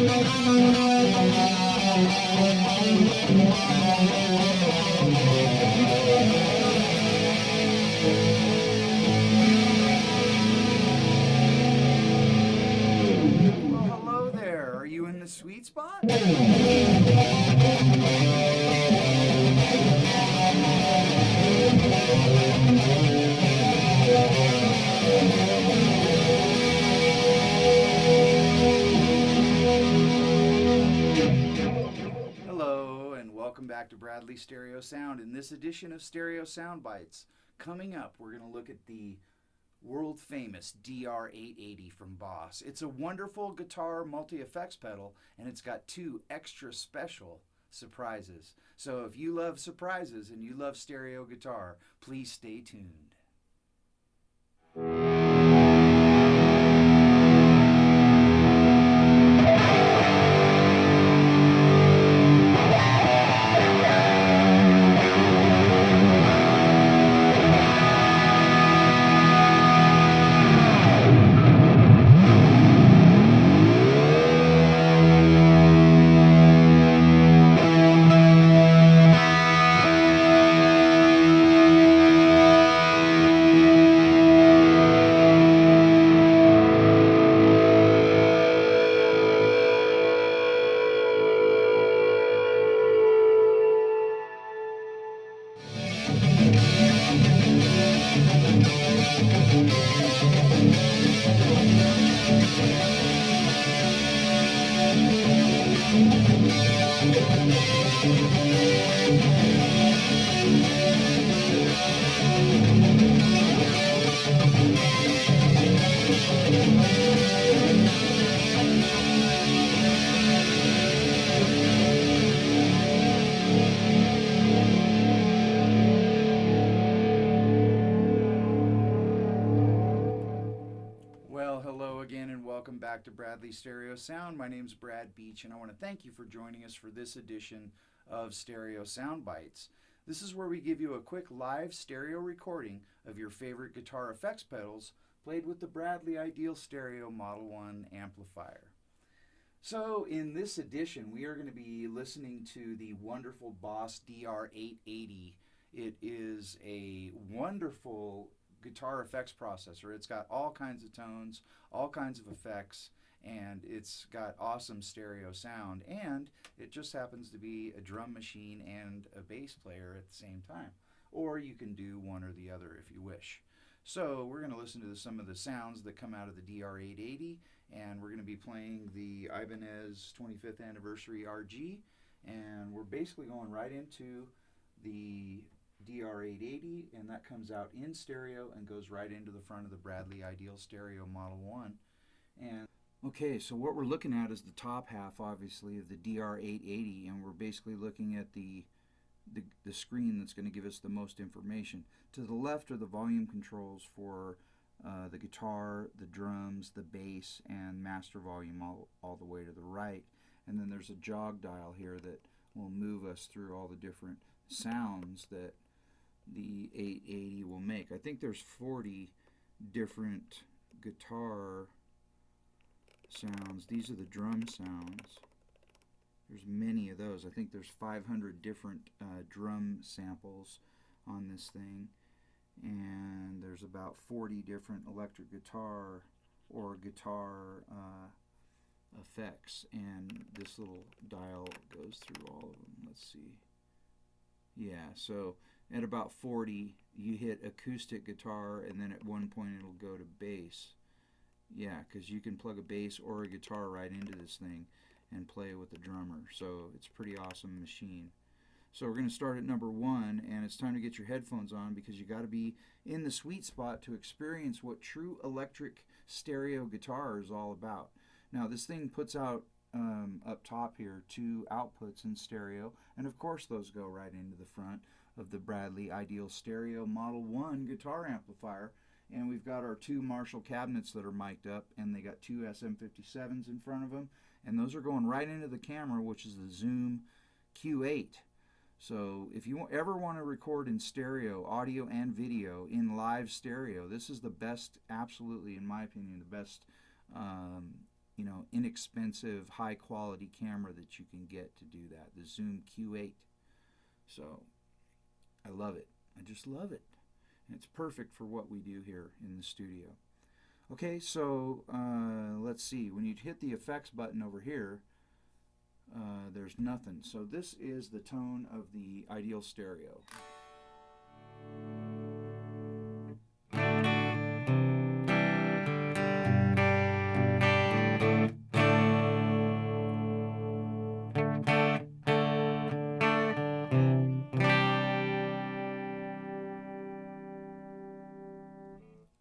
Well, hello there. Are you in the sweet spot? Hello, and welcome back to Bradley Stereo Sound. In this edition of Stereo Sound Bites, coming up, we're going to look at the world famous DR-880 from Boss. It's a wonderful guitar multi-effects pedal, and it's got two extra special surprises. So if you love surprises and you love stereo guitar, please stay tuned. Well, hello again and welcome back to Bradley Stereo Sound. My name's Brad Beach and I want to thank you for joining us for this edition of Stereo Sound Bites. This is where we give you a quick live stereo recording of your favorite guitar effects pedals played with the Bradley Ideal Stereo Model 1 amplifier. So in this edition we are going to be listening to the wonderful Boss DR-880. It is a wonderful guitar effects processor. It's got all kinds of tones, all kinds of effects, and it's got awesome stereo sound, and it just happens to be a drum machine and a bass player at the same time. Or you can do one or the other if you wish. So we're going to listen to some of the sounds that come out of the DR-880, and we're going to be playing the Ibanez 25th Anniversary RG, and we're basically going right into the DR-880, and that comes out in stereo and goes right into the front of the Bradley Ideal Stereo Model 1. And okay, so what we're looking at is the top half, obviously, of the DR-880, and we're basically looking at the screen that's going to give us the most information. To the left are the volume controls for the guitar, the drums, the bass, and master volume all the way to the right. And then there's a jog dial here that will move us through all the different sounds that the 880 will make. I think there's 40 different guitar sounds. These are the drum sounds. There's many of those. I think there's 500 different drum samples on this thing, and there's about 40 different electric guitar or guitar effects, and this little dial goes through all of them. Let's see. Yeah, so at about 40 you hit acoustic guitar, and then at one point it'll go to bass. Yeah, because you can plug a bass or a guitar right into this thing and play with the drummer. So it's a pretty awesome machine. So we're going to start at number 1, and it's time to get your headphones on because you got to be in the sweet spot to experience what true electric stereo guitar is all about. Now this thing puts out up top here 2 outputs in stereo, and of course those go right into the front of the Bradley Ideal Stereo Model 1 guitar amplifier. And we've got our 2 Marshall cabinets that are mic'd up, and they got 2 SM57s in front of them, and those are going right into the camera, which is the Zoom Q8. So if you ever want to record in stereo, audio and video, in live stereo, this is the best, absolutely in my opinion, the best inexpensive, high-quality camera that you can get to do that, the Zoom Q8. So I love it. I just love it. And it's perfect for what we do here in the studio. Okay, so let's see. When you hit the effects button over here, there's nothing. So this is the tone of the Ideal Stereo.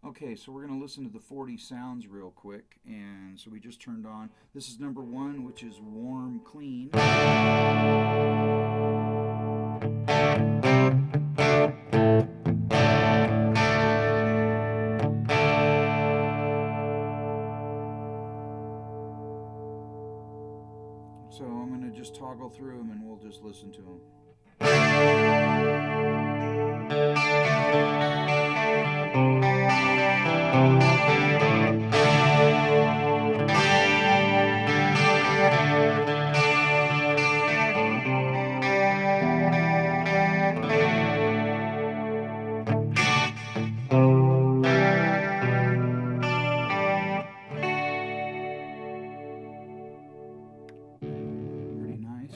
Okay, so we're going to listen to the 40 sounds real quick, and so we just turned on. This is number 1, which is warm, clean. So I'm going to just toggle through them and we'll just listen to them. Pretty nice.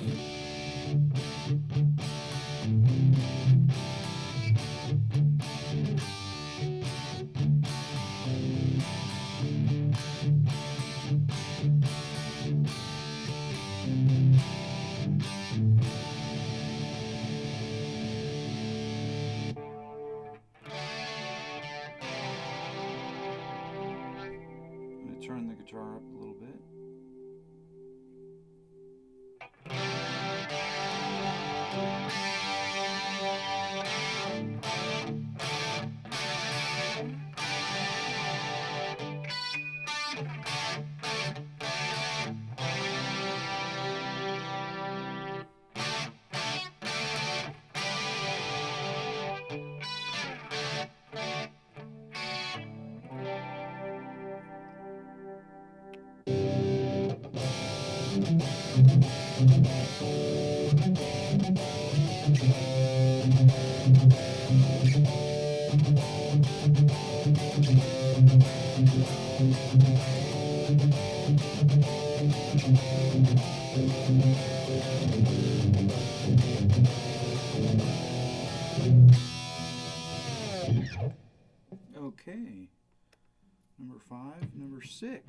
I'm going to turn the guitar up a little bit. Okay. Number 5, number 6.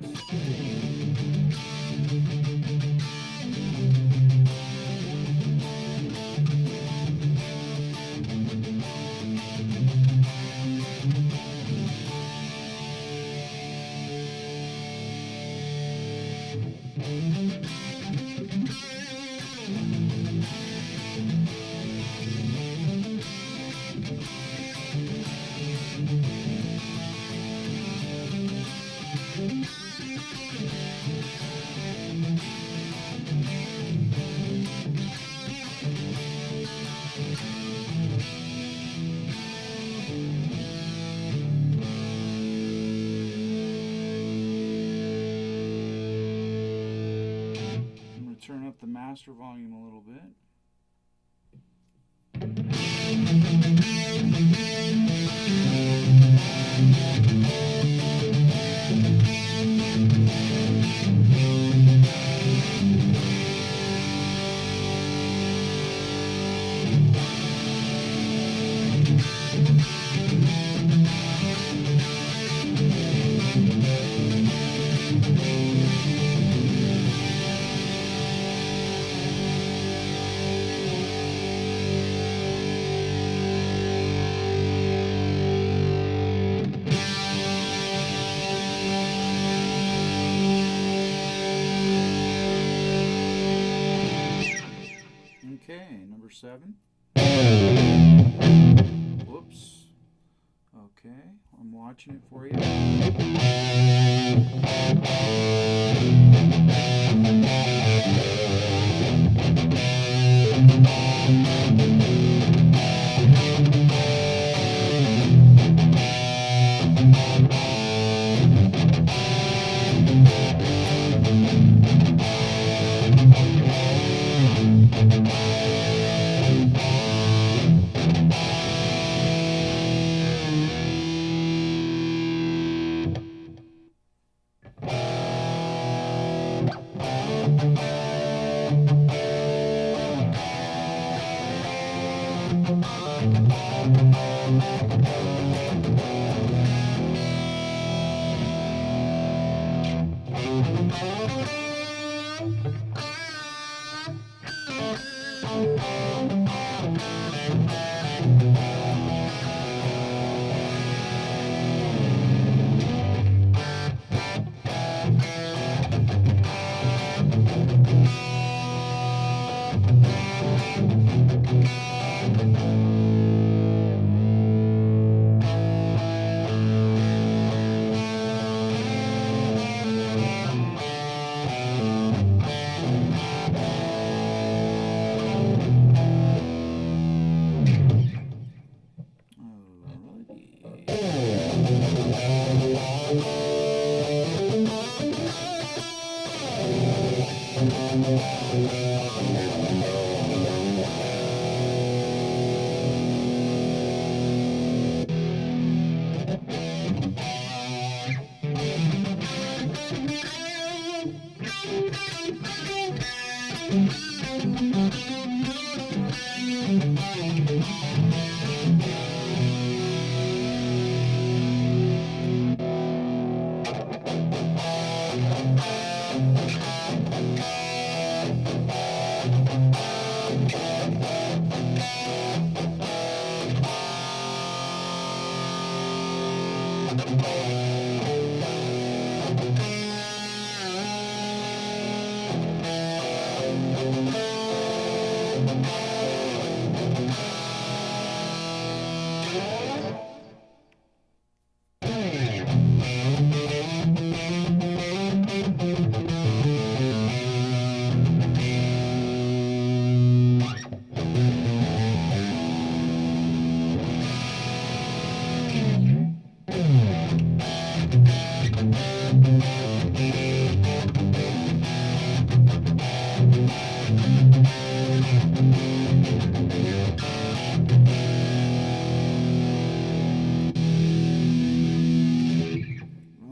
Turn up the master volume a little bit. Okay, number 7. Whoops. Okay, I'm watching it for you.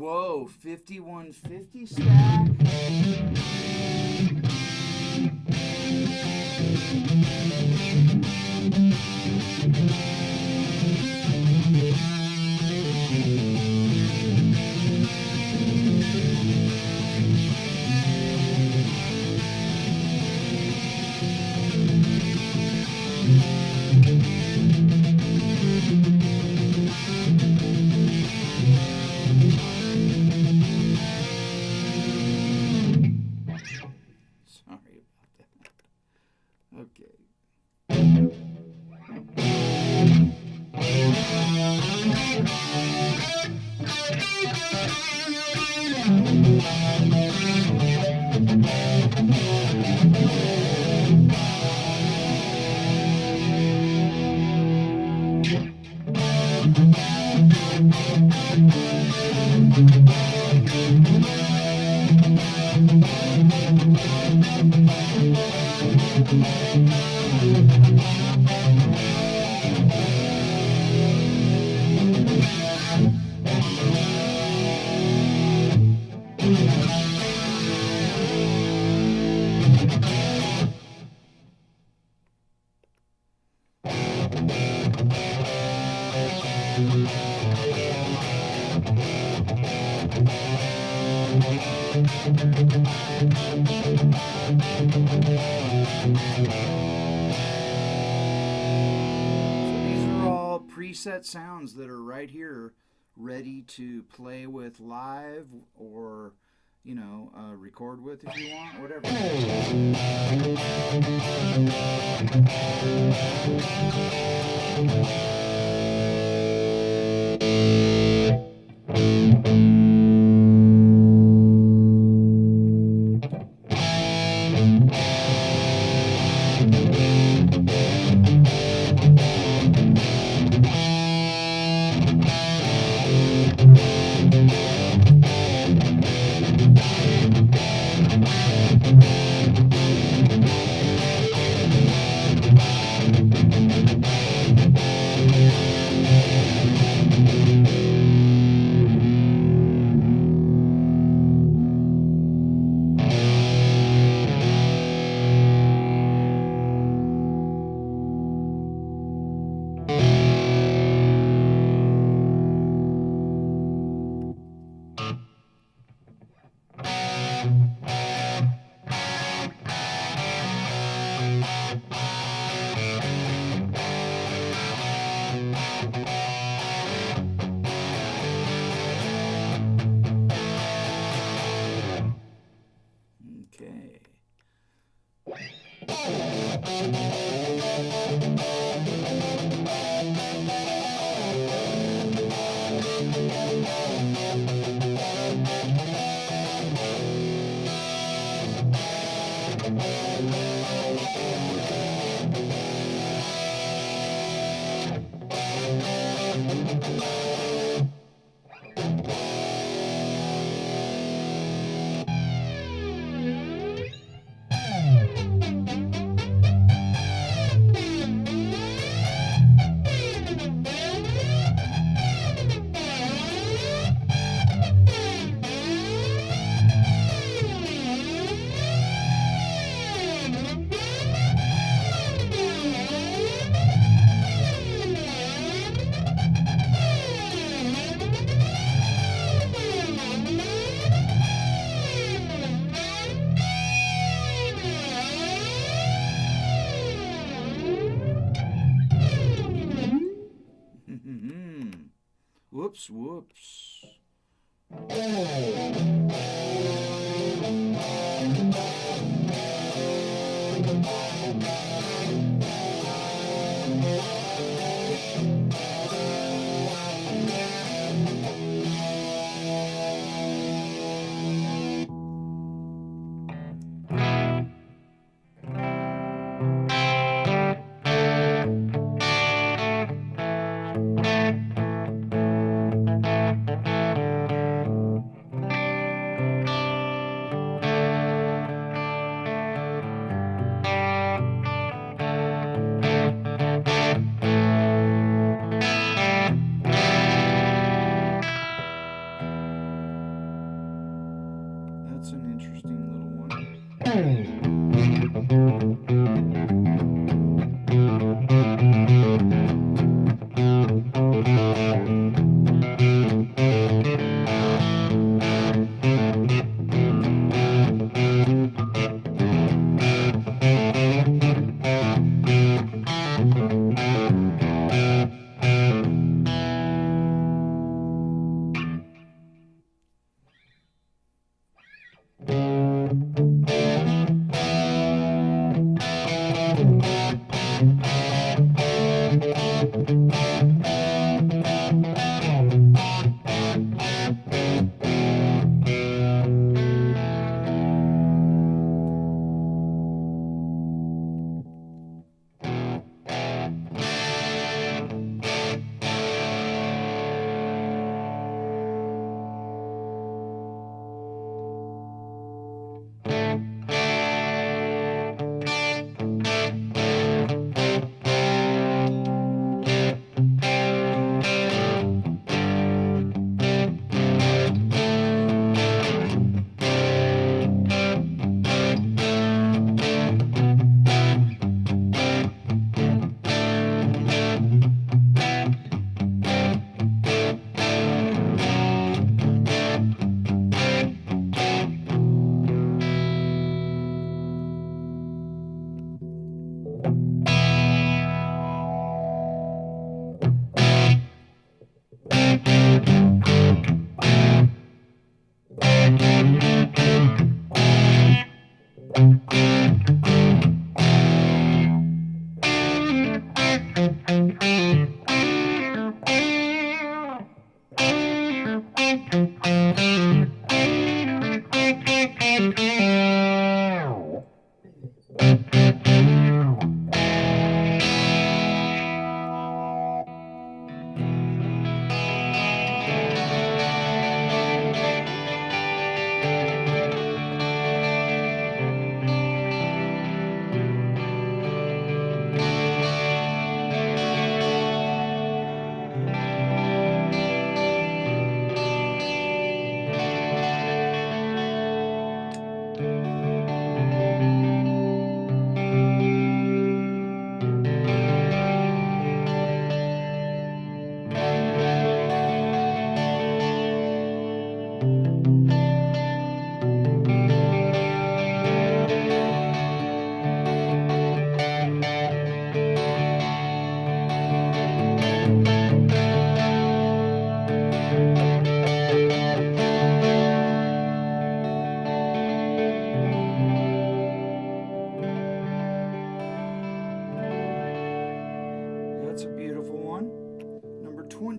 Whoa, 5150 stack. Sorry about that. Okay. Preset sounds that are right here ready to play with live or, you know, record with if you want, whatever. Okay. Whoops, whoops. That's an interesting little one.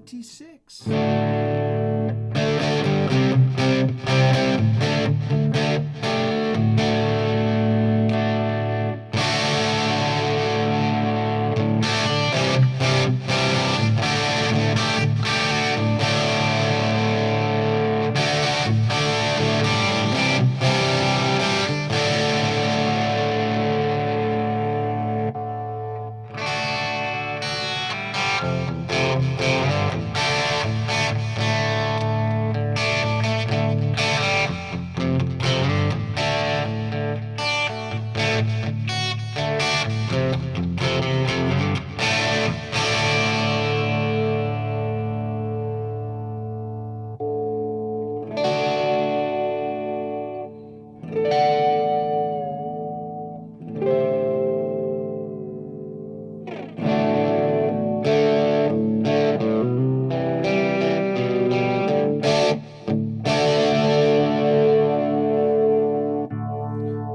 26.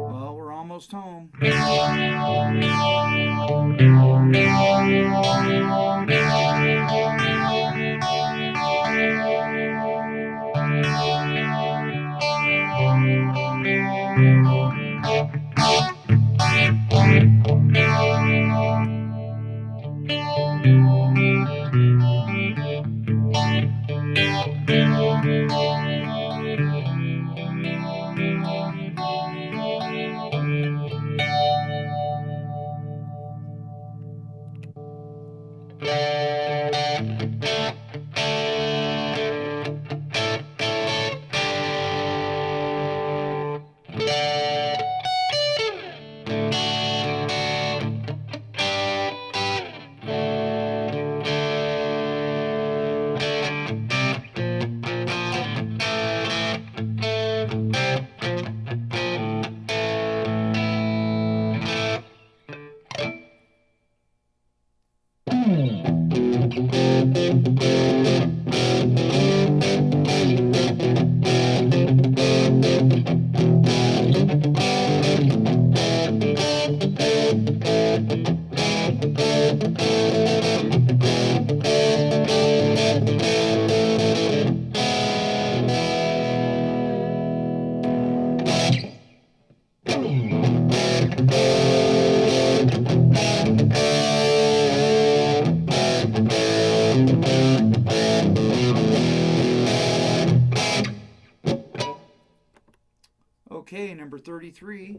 Well, we're almost home. Okay, number 33.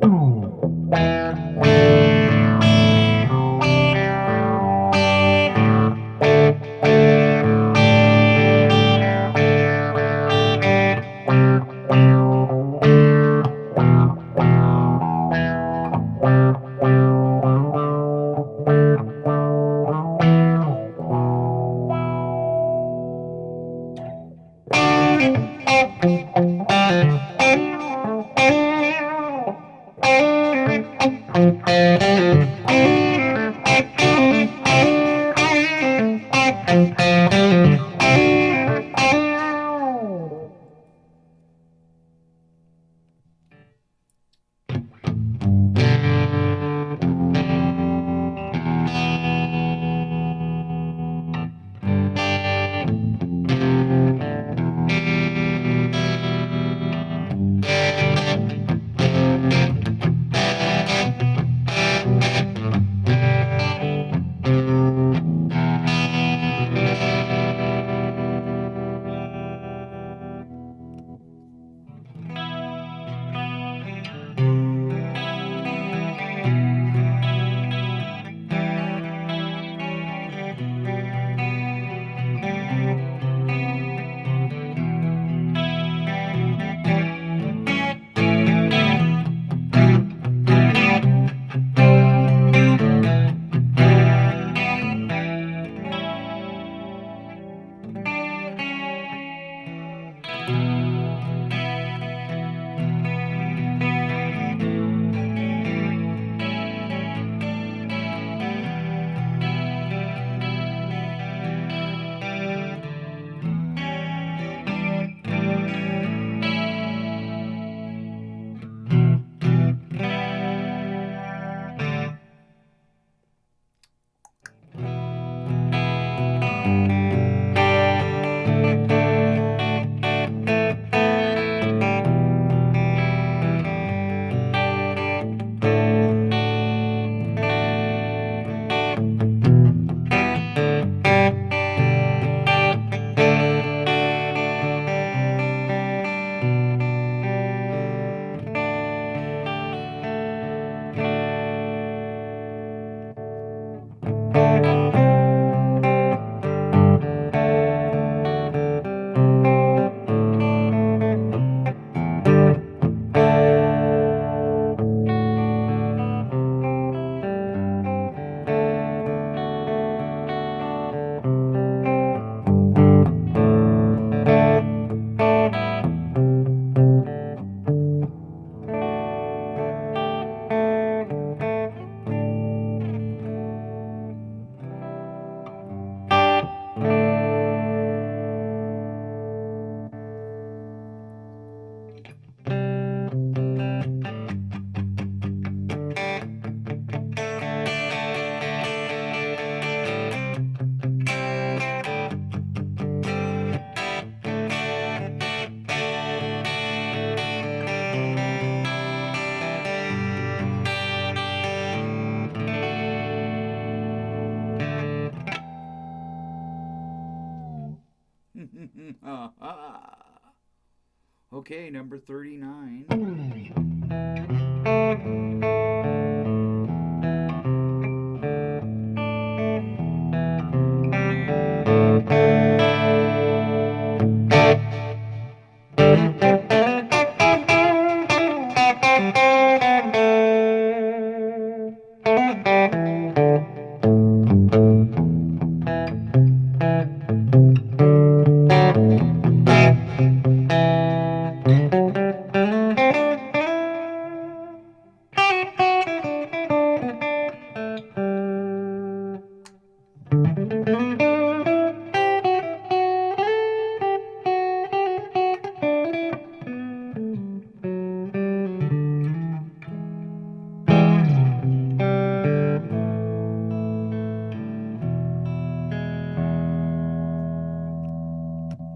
Okay, number 39.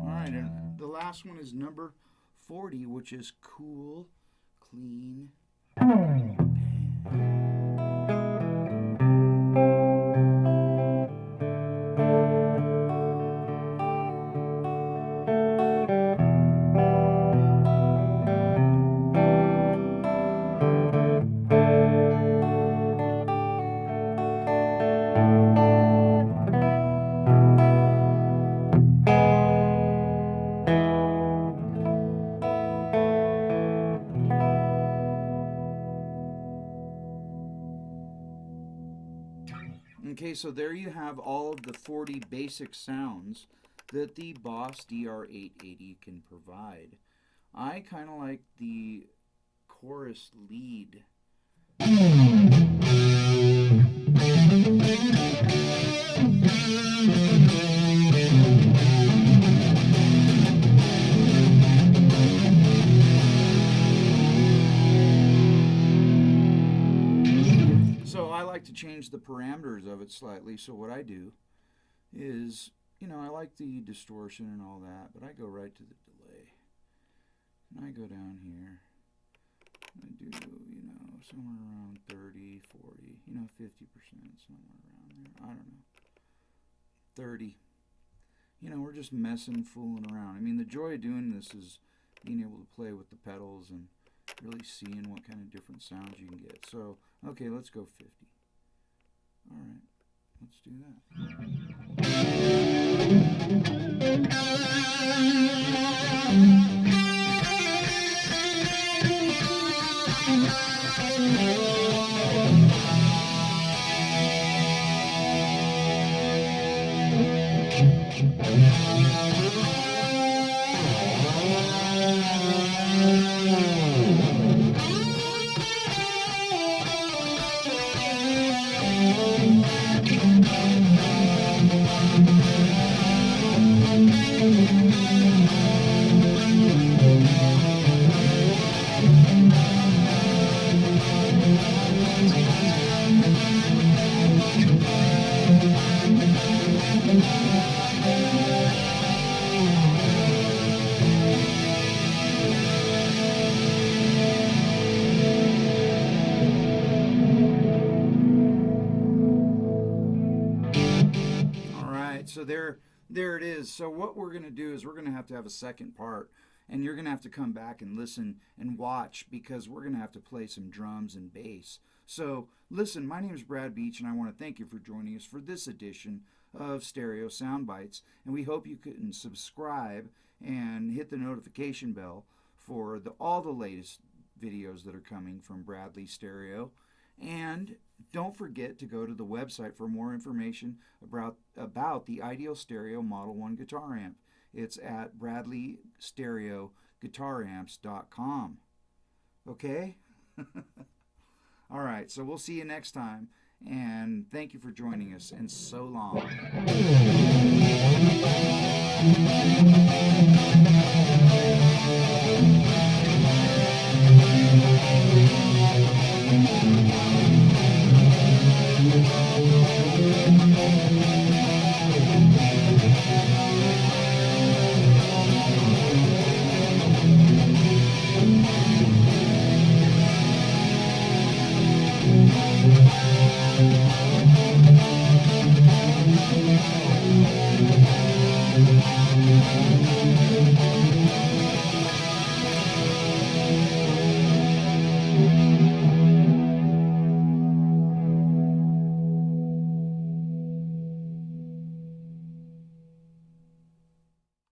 Alright, and the last one is number 40, which is Cool, Clean. Okay, so there you have all of the 40 basic sounds that the Boss DR-880 can provide. I kind of like the chorus lead. So I like to change the parameters of it slightly. So what I do is, I like the distortion and all that, but I go right to the delay. And I go down here. I do, somewhere around 30, 40, 50%, somewhere around there. I don't know. 30. We're just messing, fooling around. I mean, the joy of doing this is being able to play with the pedals and really seeing what kind of different sounds you can get. So, okay, let's go 50. All right, let's do So there it is. So what we're going to do is we're going to have a second part, and you're going to have to come back and listen and watch, because we're going to have to play some drums and bass. So listen, my name is Brad Beach, and I want to thank you for joining us for this edition of Stereo Soundbites, and we hope you can subscribe and hit the notification bell for all the latest videos that are coming from Bradley Stereo. And don't forget to go to the website for more information about the Ideal Stereo Model 1 guitar amp. It's at bradleystereoguitaramps.com. Okay? All right, so we'll see you next time. And thank you for joining us, and so long.